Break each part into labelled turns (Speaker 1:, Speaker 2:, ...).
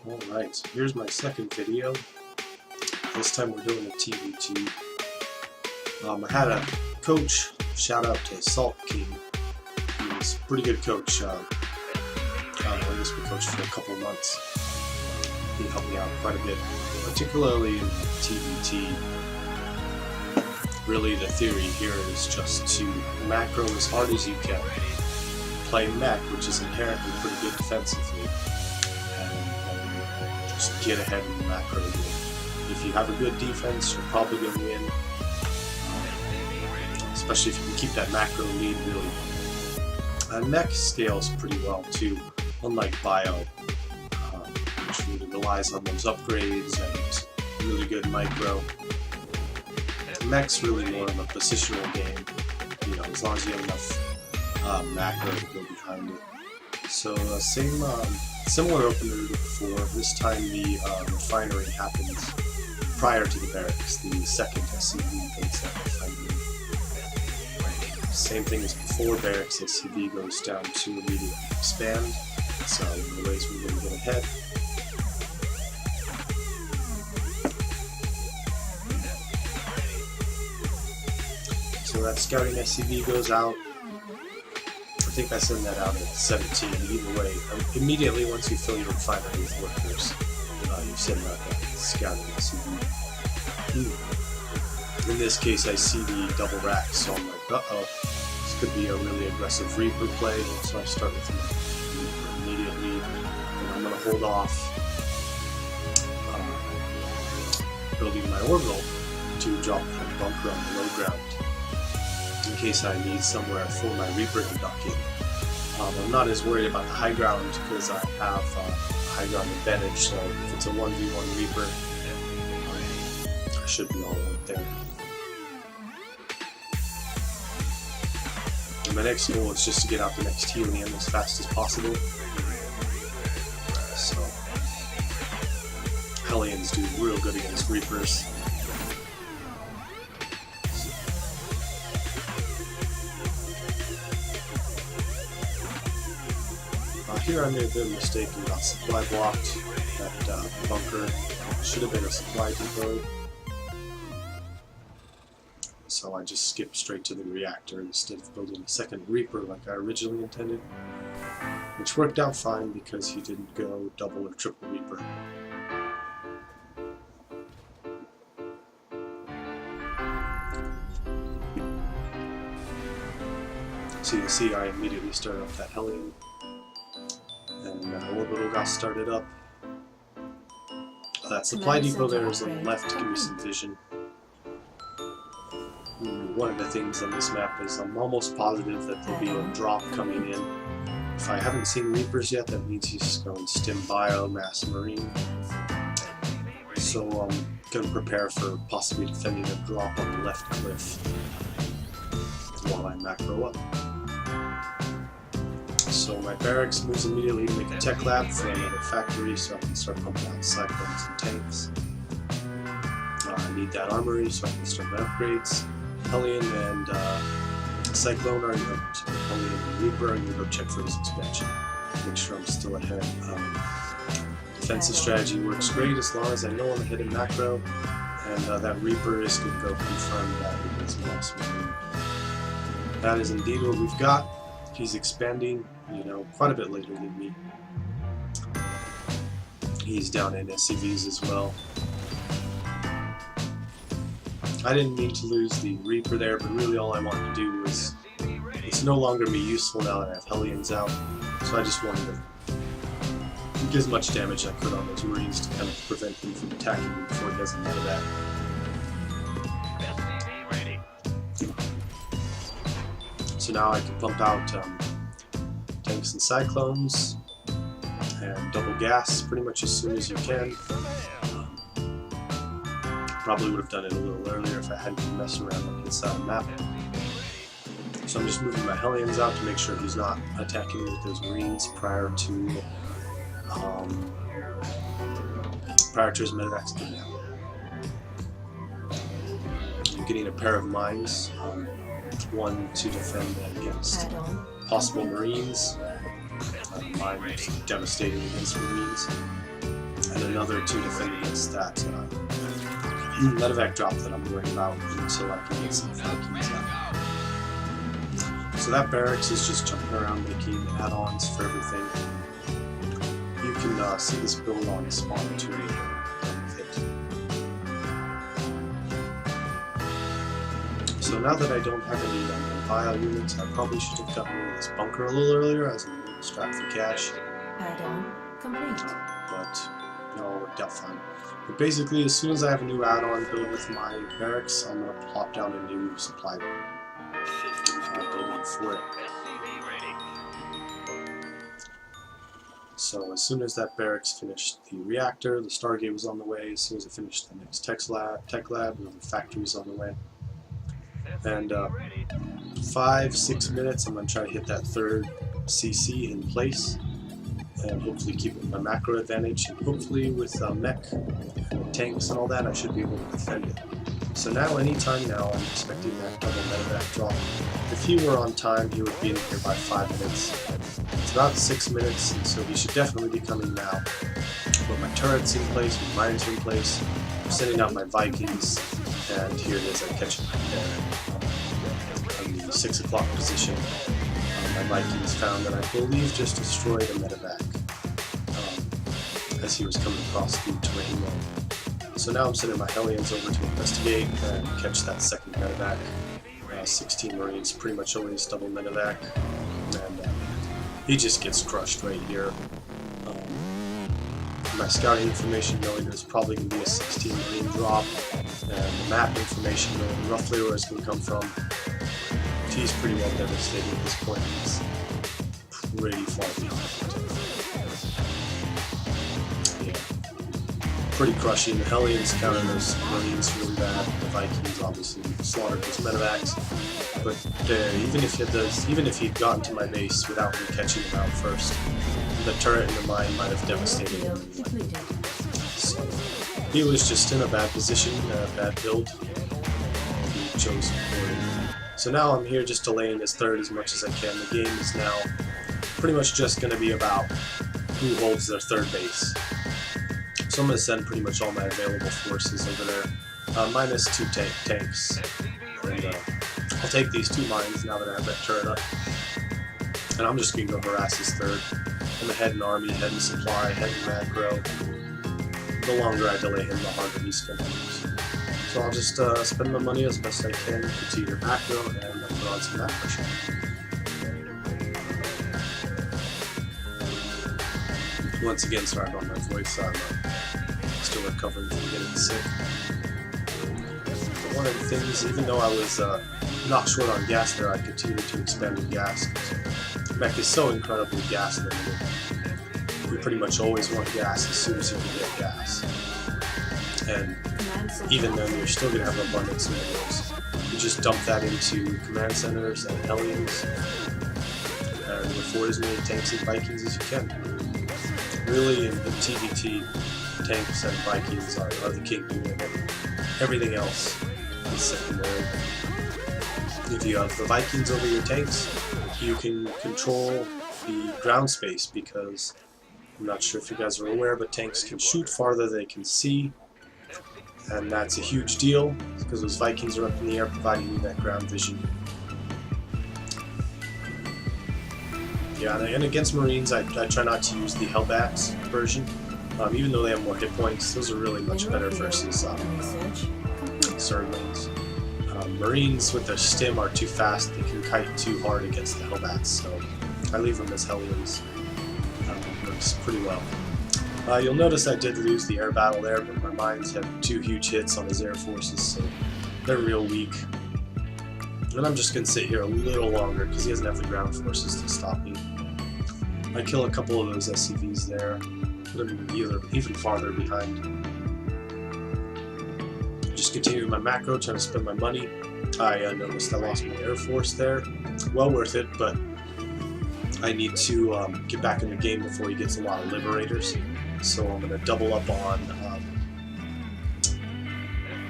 Speaker 1: Alright, so here's my second video. This time we're doing a TvT. I had a coach, shout out to Salt King. He's a pretty good coach. I guess we coached for a couple of months. He helped me out quite a bit, particularly in TvT. Really the theory here is just to macro as hard as you can. Play Mech, which is inherently pretty good defensively. Just get ahead in the macro game. If you have a good defense, you're probably going to win. Especially if you can keep that macro lead really. Mech scales pretty well too, unlike Bio, which really relies on those upgrades and really good micro. Mech's really more of a positional game, you know, as long as you have enough macro to go behind it. So similar opener to before. This time the refinery happens prior to the barracks. The second SCV goes down refinery. Same thing as before, barracks SCV goes down to immediately expand. So one of the ways we're going to get ahead. So that scouting SCV goes out. I think I send that out at 17. Either way, immediately once you fill your refinery with workers, you send out that scouting SCV. In this case, I see the double rack, so I'm like, uh-oh, this could be a really aggressive Reaper play. So I start with Reaper immediately, and I'm going to hold off building my orbital to drop a bunker on the low ground, in case I need somewhere for my Reaper to duck in. I'm not as worried about the high ground because I have high ground advantage, so if it's a 1v1 Reaper, I should be all right there. And my next goal is just to get out the next helium as fast as possible. So, Hellions do real good against Reapers. Here I made a bit of a mistake and got supply blocked. That bunker should have been a supply depot. So I just skipped straight to the reactor instead of building a second Reaper like I originally intended. Which worked out fine because he didn't go double or triple Reaper. So you can see I immediately started up that Hellion. And orbital got started up. That supply depot there is on the left to give me some vision. One of the things on this map is I'm almost positive that there'll be a drop coming in. If I haven't seen Reapers yet, that means he's going Stim Bio, Mass Marine. So I'm going to prepare for possibly defending a drop on the left cliff while I macro up. So my barracks moves immediately to make a tech lab for another factory so I can start pumping out cyclones and tanks. I need that armory so I can start my upgrades. Hellion and Cyclone are going to Hellion and Reaper are going to go check for his expansion. Make sure I'm still ahead. Defensive strategy works great as long as I know I'm ahead in macro, and that Reaper is going to go confirm that with his Mass Marine. That is indeed what we've got. He's expanding, you know, quite a bit later than me. He's down in SCVs as well. I didn't mean to lose the Reaper there, but really all I wanted to do was, it's no longer me useful now that I have Hellions out, so I just wanted to get as much damage I could on those Marines to kind of prevent him from attacking me before he does another that. So now I can pump out tanks and cyclones and double gas pretty much as soon as you can. Probably would have done it a little earlier if I hadn't been messing around on this side of the map. So I'm just moving my Hellions out to make sure he's not attacking me with those Marines prior to his medevacs getting out. I'm getting a pair of mines. One to defend against possible Marines. Mine is devastating against Marines. and another 2 defend against that medevac drop that I'm worried about until I can get some Vikings out. So that barracks is just jumping around making add-ons for everything. You can see this build on spawn 2 with it. So now that I don't have any bio units, I probably should have gotten rid of this bunker a little earlier as I'm able to strap for cash.
Speaker 2: Add-on complete.
Speaker 1: But it all worked out fine. But basically, as soon as I have a new add-on build with my barracks, I'm going to plop down a new supply building for it. So as soon as that barracks finished the reactor, the Stargate was on the way. As soon as it finished the next tech lab, another factory was on the way. And 5-6 minutes, I'm going to try to hit that 3rd CC in place, and hopefully keep my macro advantage, and hopefully with Mech and tanks and all that, I should be able to defend it. So now, anytime now, I'm expecting that double medevac drop. If he were on time, he would be in here by 5 minutes. It's about 6 minutes, and so he should definitely be coming now. But my turret's in place, my mines are in place, I'm sending out my Vikings, and here it is, I catch him right there. In the 6 o'clock position. My Vikings found that I believe just destroyed a medevac as he was coming across the terrain road. So now I'm sending my Hellions over to investigate and catch that 2nd medevac. 16 Marines, pretty much always double medevac, and he just gets crushed right here. My scouting information knowing there's probably going to be a 16 Marine drop, and the map information knowing roughly where it's going to come from. He's pretty well devastated at this point. He's pretty far behind. Yeah. Pretty crushing. The Hellions counter those Marines really bad. The Vikings obviously slaughtered those medevacs. But even if he'd gotten to my base without me catching him out first, the turret and the mine might have devastated him. So he was just in a bad position, a bad build. He chose poorly. So now I'm here just delaying his 3rd as much as I can. The game is now pretty much just going to be about who holds their 3rd base. So I'm going to send pretty much all my available forces over there, minus 2 tanks. And I'll take these 2 mines now that I have that turret up. And I'm just going to go harass his 3rd. I'm going to head in army, head in supply, head in macro. The longer I delay him, the harder he's going to lose. So I'll just spend my money as best I can, continue to macro, and put on some macro shot. Once again, sorry about my voice, I'm still recovering from getting sick. But one of the things, even though I was not short on gas there, I continued to expand the gas. Mech is so incredibly gas limited. You pretty much always want gas as soon as you can get gas. And even then, you're still going to have an abundance of minerals. You just dump that into command centers and Hellions, and afford as many tanks and Vikings as you can. Really, in TvT, tanks and Vikings are the king unit. Everything else is secondary. If you have the Vikings over your tanks, you can control the ground space, because I'm not sure if you guys are aware, but tanks can shoot farther than they can see. And that's a huge deal, because those Vikings are up in the air providing you that ground vision. Yeah, and against Marines, I try not to use the Hellbats version, even though they have more hit points. Those are really much better versus Zerglings. Marines with their stim are too fast, they can kite too hard against the Hellbats, so I leave them as Hellions. Works pretty well. You'll notice I did lose the air battle there, but my mines had 2 huge hits on his air forces, so they're real weak. And I'm just going to sit here a little longer, because he doesn't have the ground forces to stop me. I kill a couple of those SCVs there, put them even farther behind. Just continuing my macro, trying to spend my money. I noticed I lost my air force there. Well worth it, but I need to get back in the game before he gets a lot of Liberators. So I'm going to double up on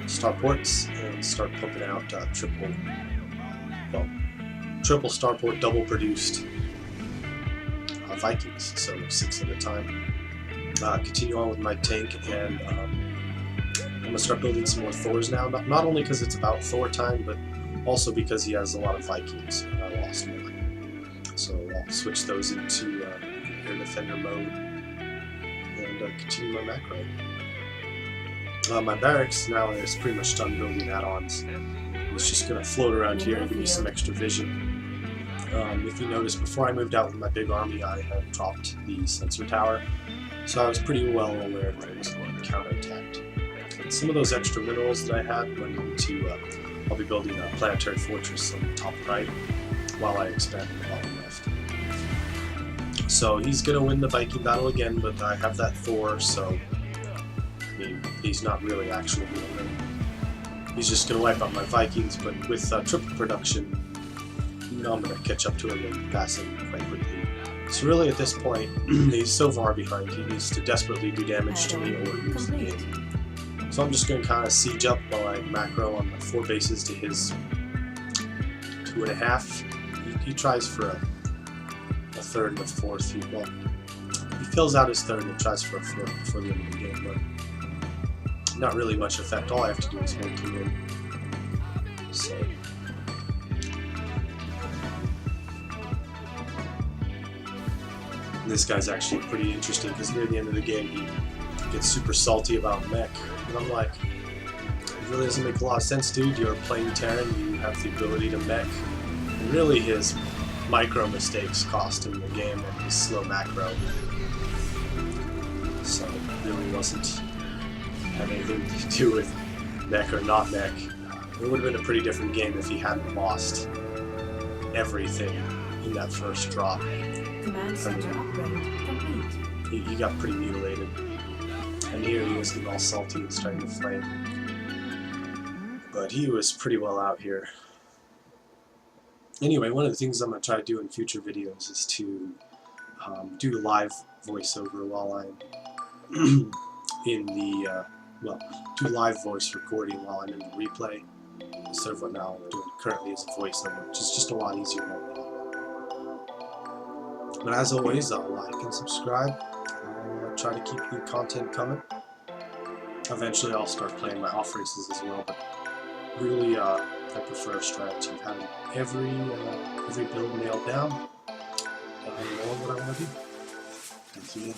Speaker 1: starports and start pumping out triple starport, double produced Vikings, so 6 at a time. continue on with my tank, and I'm going to start building some more Thors now. Not only because it's about Thor time, but also because he has a lot of Vikings, and I lost one. So I'll switch those into Air Defender mode and continue my macro. My barracks now is pretty much done building add-ons. It's just going to float around here and give me some extra vision. If you notice, before I moved out with my big army, I had dropped the sensor tower, so I was pretty well aware that it was counterattacked. And some of those extra minerals that I had went into, I'll be building a planetary fortress on the top right while I expand on the bottom left. So he's going to win the Viking battle again, but I have that Thor, so I mean, he's not really actually going to win. He's just going to wipe out my Vikings, but with triple production, you know I'm going to catch up to him and pass him quite quickly. So really at this point, he's so far behind, he needs to desperately do damage to me or lose the game. So I'm just going to kind of siege up while I macro on my 4 bases to his 2.5. He tries for a third and a fourth. He fills out his third and tries for a fourth before the end of the game, but not really much effect. All I have to do is hold him in. So this guy's actually pretty interesting because near the end of the game he gets super salty about Mech, and I'm like, it really doesn't make a lot of sense, dude. You're playing Terran, you have the ability to Mech, and really his micro mistakes cost him the game and his slow macro. So it really wasn't have anything to do with Mech or not Mech. It would have been a pretty different game if he hadn't lost everything in that first drop.
Speaker 2: Command center upgrade complete.
Speaker 1: He got pretty mutilated. And here he was getting all salty and starting to flame. But he was pretty well out here. Anyway, one of the things I'm going to try to do in future videos is to do live voiceover while I'm in the, do live voice recording while I'm in the replay, instead of what now I'm doing currently as a voiceover, which is just a lot easier right now. But as always, like and subscribe. I'll try to keep new content coming. Eventually I'll start playing my off races as well, but really I prefer a strategy of having every build nailed down. I know what I want to do. Thanks again.